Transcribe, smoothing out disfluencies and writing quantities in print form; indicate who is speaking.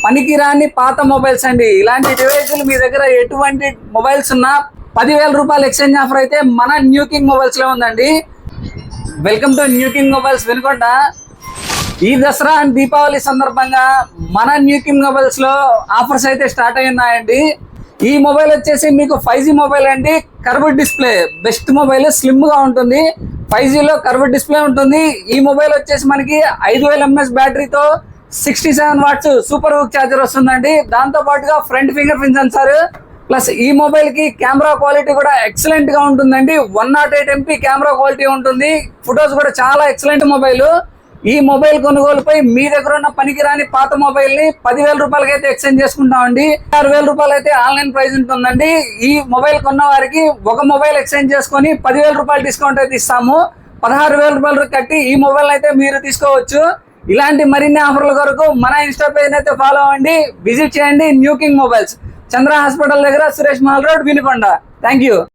Speaker 1: పనికిరాని పాత మొబైల్స్ అండి. ఇలాంటి డివైజులు మీ దగ్గర ఎటువంటి మొబైల్స్ ఉన్నా 10,000 రూపాయలు ఎక్స్చేంజ్ ఆఫర్ అయితే మన న్యూ కింగ్ మొబైల్స్ లో ఉందండి. Welcome to new king mobiles Vinukonda. ఈ దసరా అండ్ దీపావళి సందర్భంగా మన న్యూ కింగ్ మొబైల్స్ లో ఆఫర్స్ అయితే స్టార్ట్ అయి ఉన్నాయండి. ఈ మొబైల్ వచ్చేసి మీకు 5G మొబైల్ అండి. Curved display, best mobile, slim గా ఉంటుంది. 5G లో కర్వ్డ్ డిస్ప్లే ఉంటుంది. ఈ మొబైల్ వచ్చేసి మనకి 5000 mAh బ్యాటరీతో 67 వాట్స్ సూపర్ హుక్ ఛార్జర్ వస్తుందండి. దాంతో పాటుగా front fingerprint sensor, plus ఈ మొబైల్ కి కెమెరా క్వాలిటీ కూడా ఎక్సలెంట్ గా ఉంటుందండి. 108 MP కెమెరా క్వాలిటీ ఉంటుంది. ఫొటోస్ కూడా చాలా ఎక్సలెంట్ మొబైల్. ఈ మొబైల్ కొనుగోలుపై మీ దగ్గర ఉన్న పనికిరాని పాత మొబైల్ ని 10,000 రూపాయలకి అయితే ఎక్స్చేంజ్ చేసుకుంటామండి. 6,000 రూపాయలు అయితే ఆన్లైన్ ప్రైస్ ఉంటుందండి. ఈ మొబైల్ కొన్న వారికి ఒక మొబైల్ ఎక్స్చేంజ్ చేసుకొని 10,000 రూపాయలు డిస్కౌంట్ అయితే ఇస్తాము. 16,000 రూపాయలు కట్టి ఈ మొబైల్ అయితే మీరు తీసుకోవచ్చు. ఇలాంటి మరిన్ని ఆఫర్ల కొరకు మన ఇన్స్టా పేజ్ అయితే ఫాలో అవ్వండి, విజిట్ చేయండి. న్యూ కింగ్ మొబైల్స్, చంద్ర హాస్పిటల్ దగ్గర, Suresh Mahal road, Vinukonda. Thank you.